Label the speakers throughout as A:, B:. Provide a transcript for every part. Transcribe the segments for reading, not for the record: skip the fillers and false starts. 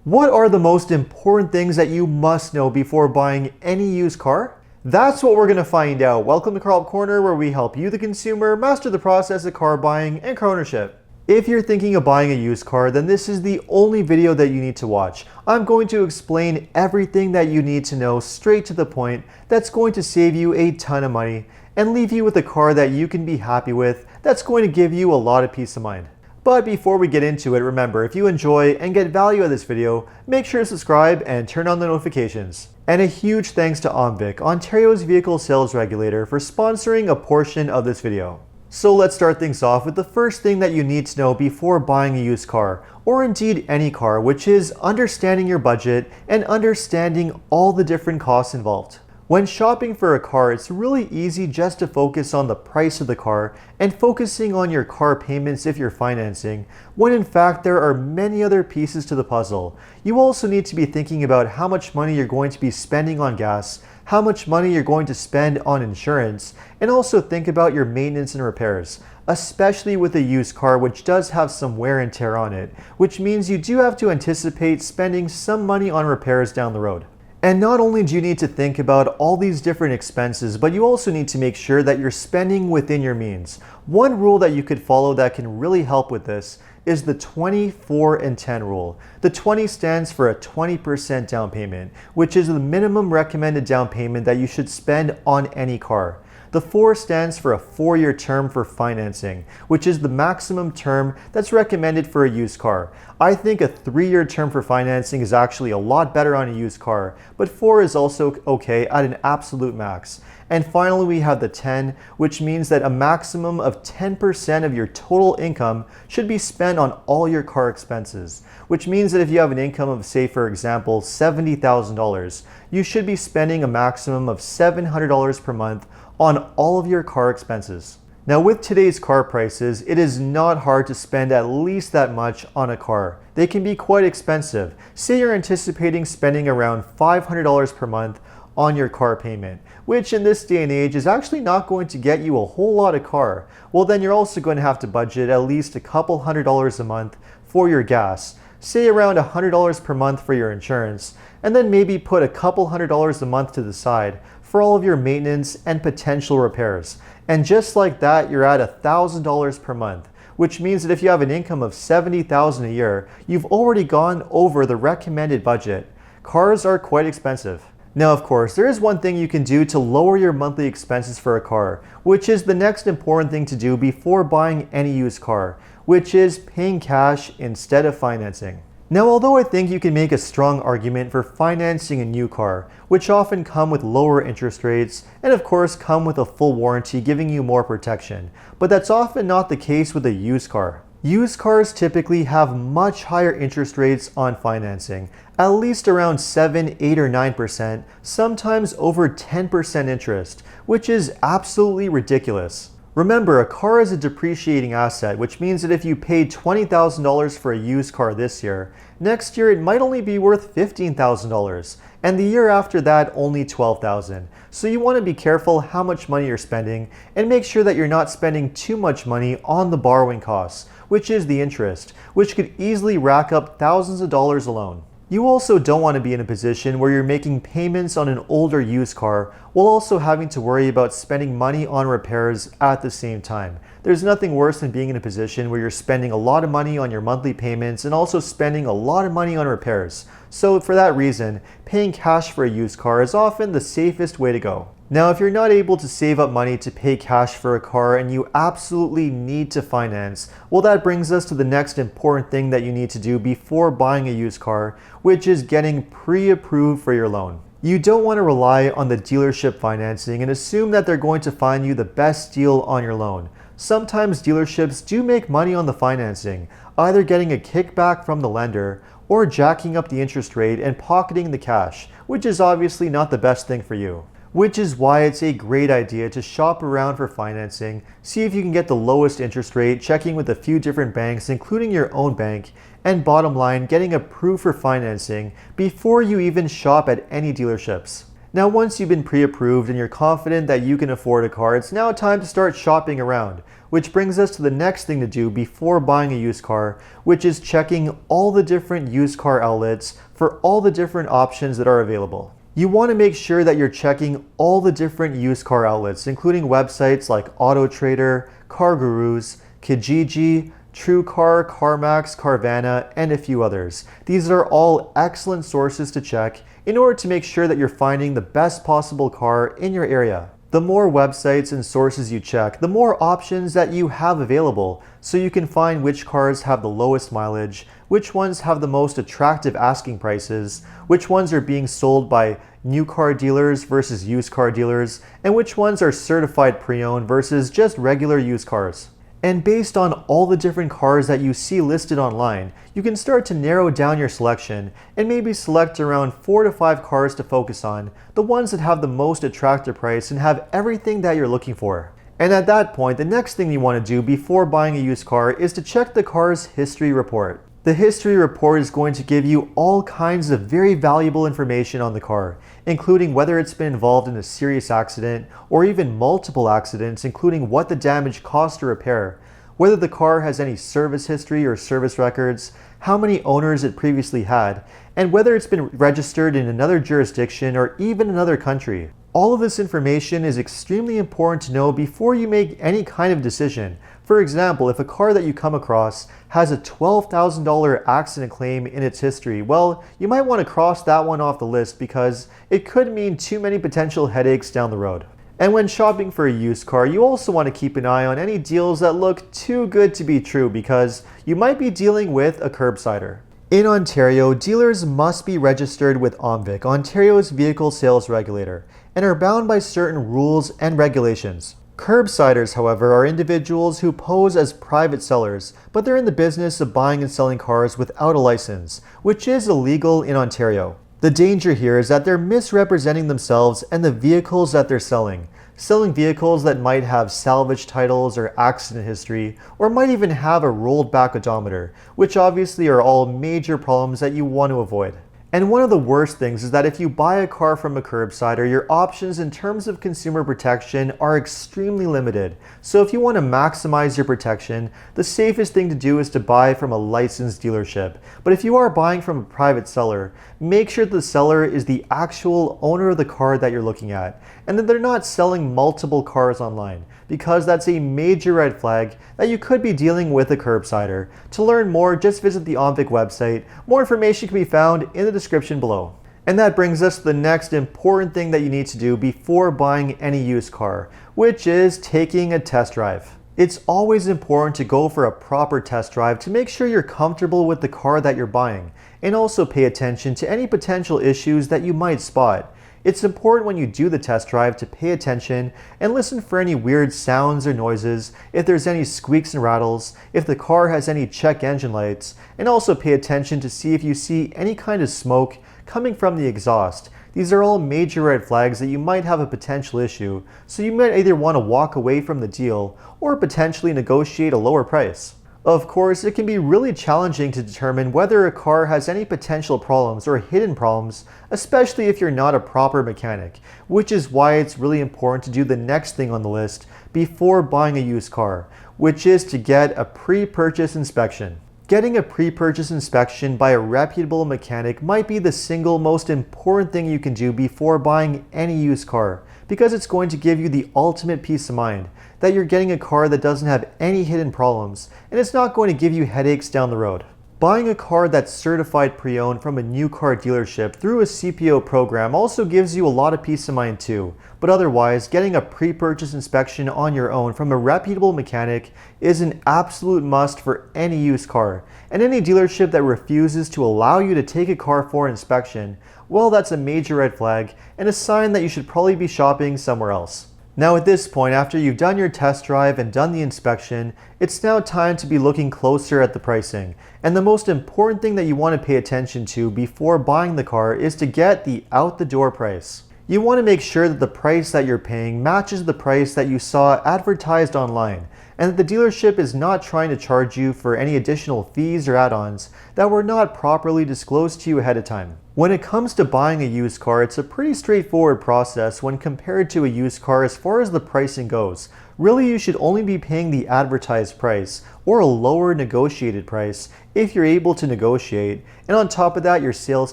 A: What are the most important things that you must know before buying any used car? That's what we're going to find out. Welcome to Car Help Corner, where we help you, the consumer, master the process of car buying and car ownership. If you're thinking of buying a used car, then this is the only video that you need to watch. I'm going to explain everything that you need to know straight to the point that's going to save you a ton of money and leave you with a car that you can be happy with that's going to give you a lot of peace of mind. But before we get into it, remember, if you enjoy and get value out of this video, make sure to subscribe and turn on the notifications. And a huge thanks to OMVIC, Ontario's vehicle sales regulator, for sponsoring a portion of this video. So let's start things off with the first thing that you need to know before buying a used car, or indeed any car, which is understanding your budget and understanding all the different costs involved. When shopping for a car, it's really easy just to focus on the price of the car and focusing on your car payments if you're financing, when in fact there are many other pieces to the puzzle. You also need to be thinking about how much money you're going to be spending on gas, how much money you're going to spend on insurance, and also think about your maintenance and repairs, especially with a used car which does have some wear and tear on it, which means you do have to anticipate spending some money on repairs down the road. And not only do you need to think about all these different expenses, but you also need to make sure that you're spending within your means. One rule that you could follow that can really help with this is the 20-4 and 10 rule. The 20 stands for a 20% down payment, which is the minimum recommended down payment that you should spend on any car. The 4 stands for a 4-year term for financing, which is the maximum term that's recommended for a used car. I think a 3-year term for financing is actually a lot better on a used car, but 4 is also okay at an absolute max. And finally, we have the 10, which means that a maximum of 10% of your total income should be spent on all your car expenses, which means that if you have an income of, say, for example, $70,000, you should be spending a maximum of $700 per month on all of your car expenses. Now, with today's car prices, it is not hard to spend at least that much on a car. They can be quite expensive. Say you're anticipating spending around $500 per month on your car payment, which in this day and age is actually not going to get you a whole lot of car. Well, then you're also going to have to budget at least a couple $100s a month for your gas, say around $100 per month for your insurance, and then maybe put a couple $100s a month to the side for all of your maintenance and potential repairs. And just like that, you're at $1,000 per month, which means that if you have an income of $70,000 a year, you've already gone over the recommended budget. Cars are quite expensive. Now, of course, there is one thing you can do to lower your monthly expenses for a car, which is the next important thing to do before buying any used car, which is paying cash instead of financing. Now, although I think you can make a strong argument for financing a new car, which often come with lower interest rates and of course come with a full warranty giving you more protection, but that's often not the case with a used car. Used cars typically have much higher interest rates on financing, at least around 7, 8, or 9%, sometimes over 10% interest, which is absolutely ridiculous. Remember, a car is a depreciating asset, which means that if you paid $20,000 for a used car this year, next year it might only be worth $15,000, and the year after that only $12,000. So you want to be careful how much money you're spending and make sure that you're not spending too much money on the borrowing costs, which is the interest, which could easily rack up thousands of dollars alone. You also don't want to be in a position where you're making payments on an older used car while also having to worry about spending money on repairs at the same time. There's nothing worse than being in a position where you're spending a lot of money on your monthly payments and also spending a lot of money on repairs. So for that reason, paying cash for a used car is often the safest way to go. Now, if you're not able to save up money to pay cash for a car and you absolutely need to finance, well, that brings us to the next important thing that you need to do before buying a used car, which is getting pre-approved for your loan. You don't want to rely on the dealership financing and assume that they're going to find you the best deal on your loan. Sometimes dealerships do make money on the financing, either getting a kickback from the lender or jacking up the interest rate and pocketing the cash, which is obviously not the best thing for you. Which is why it's a great idea to shop around for financing, see if you can get the lowest interest rate, checking with a few different banks, including your own bank, and bottom line, getting approved for financing before you even shop at any dealerships. Now once you've been pre-approved and you're confident that you can afford a car, it's now time to start shopping around, which brings us to the next thing to do before buying a used car, which is checking all the different used car outlets for all the different options that are available. You want to make sure that you're checking all the different used car outlets, including websites like Auto Trader, Car Gurus, Kijiji, TrueCar, CarMax, Carvana, and a few others. These are all excellent sources to check in order to make sure that you're finding the best possible car in your area. The more websites and sources you check, the more options that you have available, so you can find which cars have the lowest mileage, which ones have the most attractive asking prices, which ones are being sold by new car dealers versus used car dealers, and which ones are certified pre-owned versus just regular used cars. And based on all the different cars that you see listed online, you can start to narrow down your selection and maybe select around 4 to 5 cars to focus on, the ones that have the most attractive price and have everything that you're looking for. And at that point, the next thing you want to do before buying a used car is to check the car's history report. The history report is going to give you all kinds of very valuable information on the car, including whether it's been involved in a serious accident or even multiple accidents, including what the damage cost to repair, whether the car has any service history or service records, how many owners it previously had, and whether it's been registered in another jurisdiction or even another country. All of this information is extremely important to know before you make any kind of decision. For example, if a car that you come across has a $12,000 accident claim in its history, well, you might want to cross that one off the list because it could mean too many potential headaches down the road. And when shopping for a used car, you also want to keep an eye on any deals that look too good to be true because you might be dealing with a curbsider. In Ontario, dealers must be registered with OMVIC, Ontario's vehicle sales regulator, and are bound by certain rules and regulations. Curbsiders, however, are individuals who pose as private sellers, but they're in the business of buying and selling cars without a license, which is illegal in Ontario. The danger here is that they're misrepresenting themselves and the vehicles that they're selling vehicles that might have salvage titles or accident history, or might even have a rolled back odometer, which obviously are all major problems that you want to avoid. And one of the worst things is that if you buy a car from a curbsider, your options in terms of consumer protection are extremely limited. So if you want to maximize your protection, the safest thing to do is to buy from a licensed dealership. But if you are buying from a private seller, make sure the seller is the actual owner of the car that you're looking at, and that they're not selling multiple cars online, because that's a major red flag that you could be dealing with a curbsider. To learn more, just visit the OMVIC website. More information can be found in the description below. And that brings us to the next important thing that you need to do before buying any used car, which is taking a test drive. It's always important to go for a proper test drive to make sure you're comfortable with the car that you're buying, and also pay attention to any potential issues that you might spot. It's important when you do the test drive to pay attention and listen for any weird sounds or noises, if there's any squeaks and rattles, if the car has any check engine lights, and also pay attention to see if you see any kind of smoke coming from the exhaust. These are all major red flags that you might have a potential issue, so you might either want to walk away from the deal or potentially negotiate a lower price. Of course, it can be really challenging to determine whether a car has any potential problems or hidden problems, especially if you're not a proper mechanic, which is why it's really important to do the next thing on the list before buying a used car, which is to get a pre-purchase inspection. Getting a pre-purchase inspection by a reputable mechanic might be the single most important thing you can do before buying any used car, because it's going to give you the ultimate peace of mind that you're getting a car that doesn't have any hidden problems, and it's not going to give you headaches down the road. Buying a car that's certified pre-owned from a new car dealership through a CPO program also gives you a lot of peace of mind too, but otherwise, getting a pre-purchase inspection on your own from a reputable mechanic is an absolute must for any used car, and any dealership that refuses to allow you to take a car for inspection, well, that's a major red flag and a sign that you should probably be shopping somewhere else. Now at this point, after you've done your test drive and done the inspection, it's now time to be looking closer at the pricing. And the most important thing that you want to pay attention to before buying the car is to get the out-the-door price. You want to make sure that the price that you're paying matches the price that you saw advertised online. and that the dealership is not trying to charge you for any additional fees or add-ons that were not properly disclosed to you ahead of time. When it comes to buying a used car, it's a pretty straightforward process when compared to a used car as far as the pricing goes. Really, you should only be paying the advertised price or a lower negotiated price if you're able to negotiate, and on top of that, your sales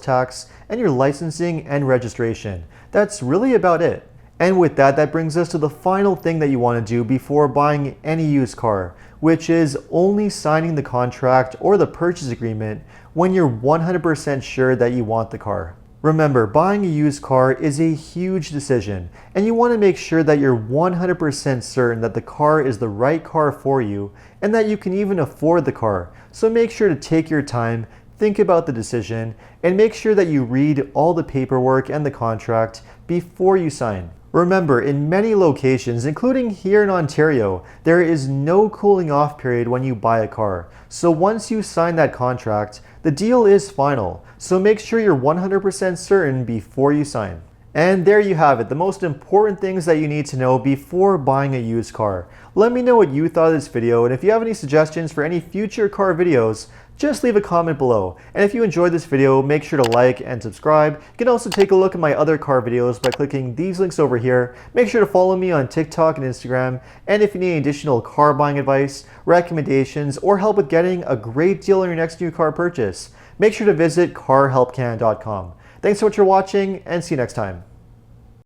A: tax and your licensing and registration. That's really about it. And with that, that brings us to the final thing that you want to do before buying any used car, which is only signing the contract or the purchase agreement when you're 100% sure that you want the car. Remember, buying a used car is a huge decision, and you want to make sure that you're 100% certain that the car is the right car for you and that you can even afford the car. So make sure to take your time, think about the decision, and make sure that you read all the paperwork and the contract before you sign. Remember, in many locations, including here in Ontario, there is no cooling off period when you buy a car. So once you sign that contract, the deal is final. So make sure you're 100% certain before you sign. And there you have it, the most important things that you need to know before buying a used car. Let me know what you thought of this video, and if you have any suggestions for any future car videos, just leave a comment below. And if you enjoyed this video, make sure to like and subscribe. You can also take a look at my other car videos by clicking these links over here. Make sure to follow me on TikTok and Instagram. And if you need additional car buying advice, recommendations, or help with getting a great deal on your next new car purchase, make sure to visit carhelpcan.com. Thanks so much for watching, and see you next time.